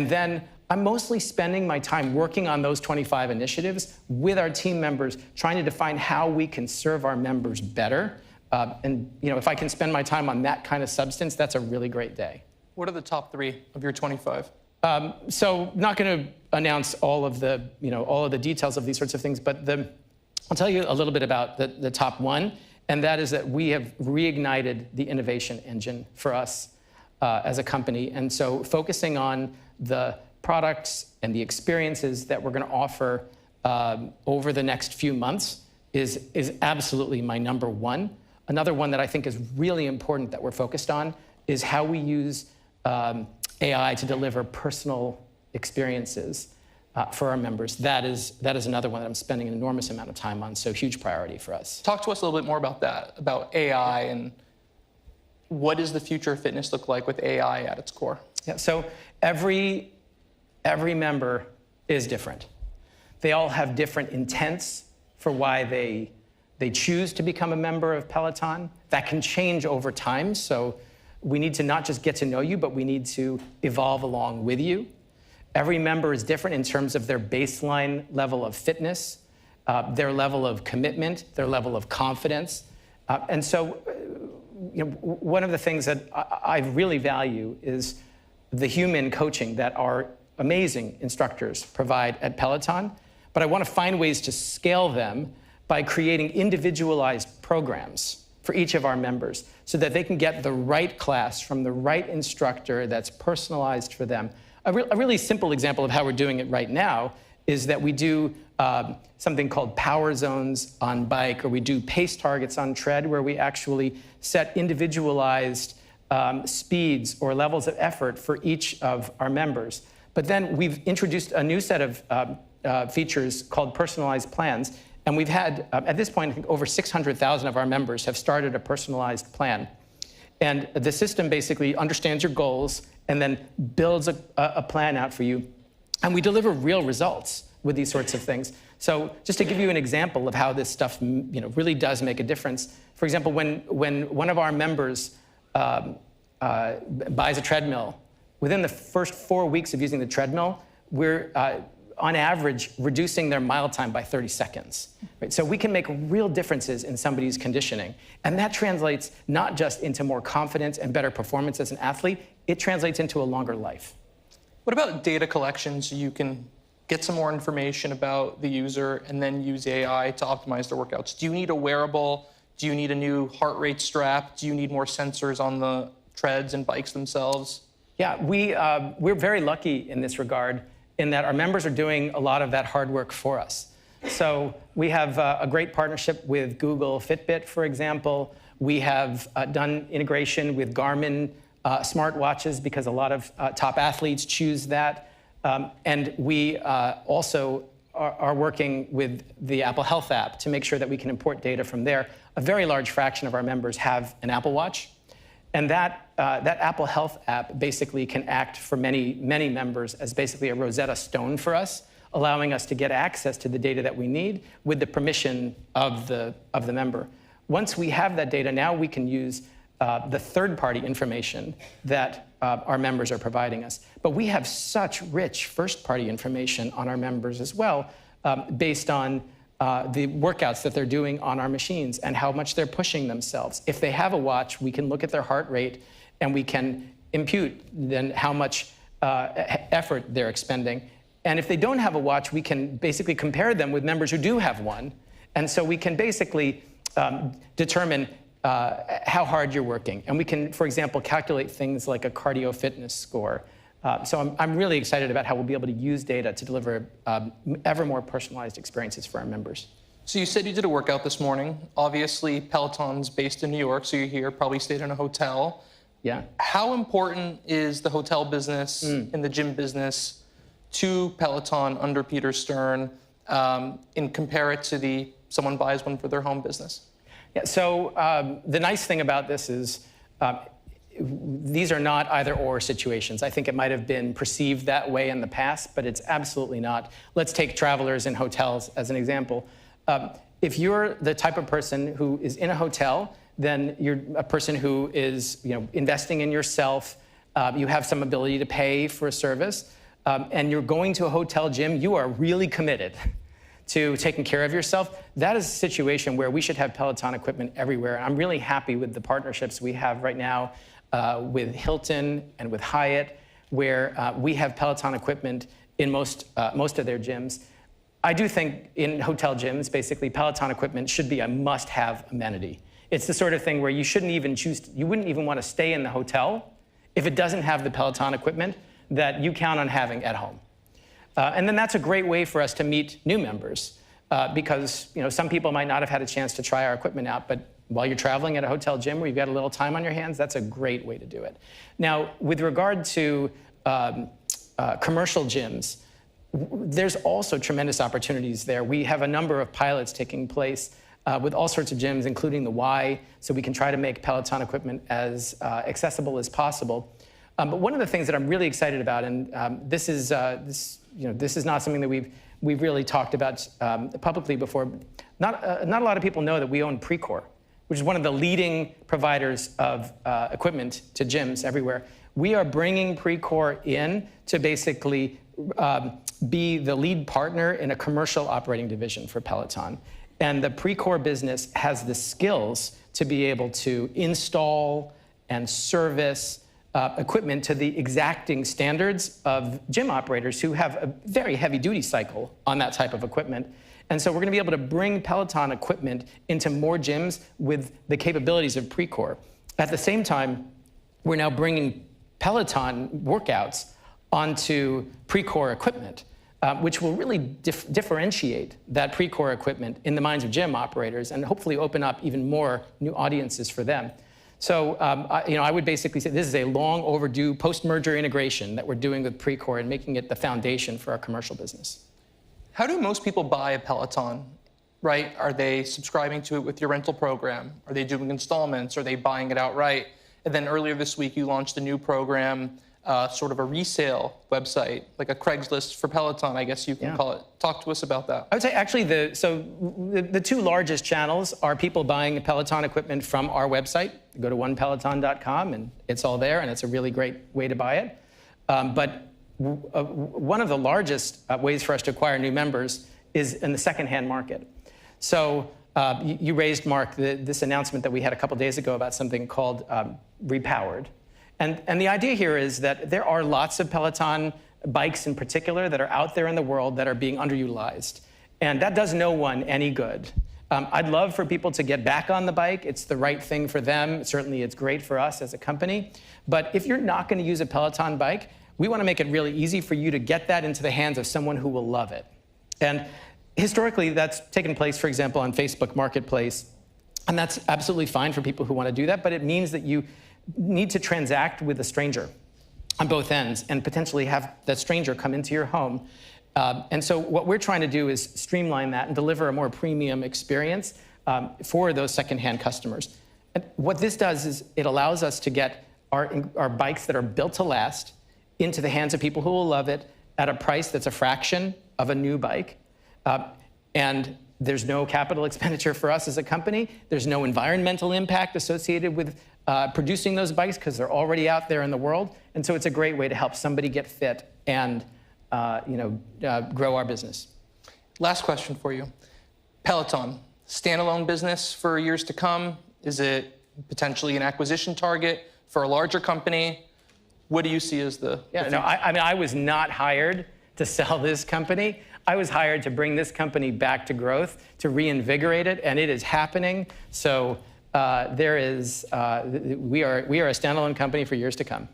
then I'm mostly spending my time working on those 25 initiatives with our team members, trying to define how we can serve our members better. And if I can spend my time on that kind of substance, that's a really great day. What are the top 3 of your 25? So not going to announce all of the details of these sorts of things, but I'll tell you a little bit about the top 1, and that is that we have reignited the innovation engine for us as a company. And so focusing on the products and the experiences that we're going to offer over the next few months is absolutely my number 1. Another one that I think is really important that we're focused on is how we use AI to deliver personal experiences for our members. That is another one that I'm spending an enormous amount of time on, so huge priority for us. Talk to us a little bit more about that, about AI, and what does the future of fitness look like with AI at its core? Yeah, so every member is different. They all have different intents for why they choose to become a member of Peloton. That can change over time, so we need to not just get to know you, but we need to evolve along with you. Every member is different in terms of their baseline level of fitness, their level of commitment, their level of confidence. And so one of the things that I really value is the human coaching that our amazing instructors provide at Peloton, but I want to find ways to scale them by creating individualized programs for each of our members so that they can get the right class from the right instructor that's personalized for them. A really simple example of how we're doing it right now is that we do something called power zones on bike, or we do pace targets on tread, where we actually set individualized speeds or levels of effort for each of our members. But then we've introduced a new set of features called personalized plans. And we've had, at this point, I think over 600,000 of our members have started a personalized plan. And the system basically understands your goals and then builds a plan out for you. And we deliver real results with these sorts of things. So just to give you an example of how this stuff really does make a difference, for example, when one of our members buys a treadmill, within the first 4 weeks of using the treadmill, we're on average, reducing their mile time by 30 seconds. Right? So we can make real differences in somebody's conditioning. And that translates not just into more confidence and better performance as an athlete, it translates into a longer life. What about data collection, so you can get some more information about the user and then use AI to optimize their workouts? Do you need a wearable? Do you need a new heart rate strap? Do you need more sensors on the treads and bikes themselves? Yeah, we're very lucky in this regard, in that our members are doing a lot of that hard work for us. So we have a great partnership with Google Fitbit, for example. We have done integration with Gurman smartwatches, because a lot of top athletes choose that. And we also are working with the Apple Health app to make sure that we can import data from there. A very large fraction of our members have an Apple Watch. And that Apple Health app basically can act for many, many members as basically a Rosetta Stone for us, allowing us to get access to the data that we need with the permission of the member. Once we have that data, now we can use the third-party information that our members are providing us. But we have such rich first-party information on our members as well, based on the workouts that they're doing on our machines and how much they're pushing themselves. If they have a watch, we can look at their heart rate and we can impute then how much effort they're expending. And if they don't have a watch, we can basically compare them with members who do have one. And so we can basically determine how hard you're working. And we can, for example, calculate things like a cardio fitness score. So I'm really excited about how we'll be able to use data to deliver ever more personalized experiences for our members. So you said you did a workout this morning. Obviously, Peloton's based in New York, so you're here, probably stayed in a hotel. Yeah. How important is the hotel business and the gym business to Peloton under Peter Stern, and compare it to someone buys one for their home business? Yeah, so the nice thing about this is these are not either-or situations. I think it might have been perceived that way in the past, but it's absolutely not. Let's take travelers in hotels as an example. If you're the type of person who is in a hotel, then you're a person who is investing in yourself. You have some ability to pay for a service. and you're going to a hotel gym, you are really committed to taking care of yourself. That is a situation where we should have Peloton equipment everywhere. I'm really happy with the partnerships we have right now with Hilton and with Hyatt, where we have Peloton equipment in most of their gyms. I do think in hotel gyms, basically, Peloton equipment should be a must-have amenity. It's the sort of thing where you shouldn't even you wouldn't even want to stay in the hotel if it doesn't have the Peloton equipment that you count on having at home. And then that's a great way for us to meet new members because some people might not have had a chance to try our equipment out, but while you're traveling at a hotel gym where you've got a little time on your hands, that's a great way to do it. Now, with regard to commercial gyms, there's also tremendous opportunities there. We have a number of pilots taking place with all sorts of gyms, including the Y, so we can try to make Peloton equipment as accessible as possible. But one of the things that I'm really excited about, and this is not something that we've really talked about publicly before. Not a lot of people know that we own Precor, which is one of the leading providers of equipment to gyms everywhere. We are bringing Precor in to basically be the lead partner in a commercial operating division for Peloton. And the Precor business has the skills to be able to install and service equipment to the exacting standards of gym operators who have a very heavy duty cycle on that type of equipment. And so we're going to be able to bring Peloton equipment into more gyms with the capabilities of Precor. At the same time, we're now bringing Peloton workouts onto Precor equipment, which will really differentiate that Precor equipment in the minds of gym operators and hopefully open up even more new audiences for them. So I would basically say this is a long overdue post-merger integration that we're doing with Precor and making it the foundation for our commercial business. How do most people buy a Peloton, right? Are they subscribing to it with your rental program? Are they doing installments? Are they buying it outright? And then earlier this week, you launched a new program, sort of a resale website, like a Craigslist for Peloton, I guess you can call it. Talk to us about that. I would say actually the two largest channels are people buying Peloton equipment from our website. Go to onepeloton.com and it's all there, and it's a really great way to buy it. But one of the largest ways for us to acquire new members is in the secondhand market. So you raised, Mark, this announcement that we had a couple days ago about something called Repowered. And the idea here is that there are lots of Peloton bikes in particular that are out there in the world that are being underutilized. And that does no one any good. I'd love for people to get back on the bike. It's the right thing for them. Certainly it's great for us as a company. But if you're not going to use a Peloton bike, we want to make it really easy for you to get that into the hands of someone who will love it. And historically, that's taken place, for example, on Facebook Marketplace. And that's absolutely fine for people who want to do that, but it means that you need to transact with a stranger on both ends and potentially have that stranger come into your home. And so what we're trying to do is streamline that and deliver a more premium experience for those secondhand customers. And what this does is it allows us to get our bikes that are built to last into the hands of people who will love it at a price that's a fraction of a new bike. And there's no capital expenditure for us as a company. There's no environmental impact associated with producing those bikes because they're already out there in the world. And so it's a great way to help somebody get fit and grow our business. Last question for you. Peloton, standalone business for years to come? Is it potentially an acquisition target for a larger company? What do you see as the future? I mean, I was not hired to sell this company. I was hired to bring this company back to growth, to reinvigorate it, and it is happening. So we are a standalone company for years to come.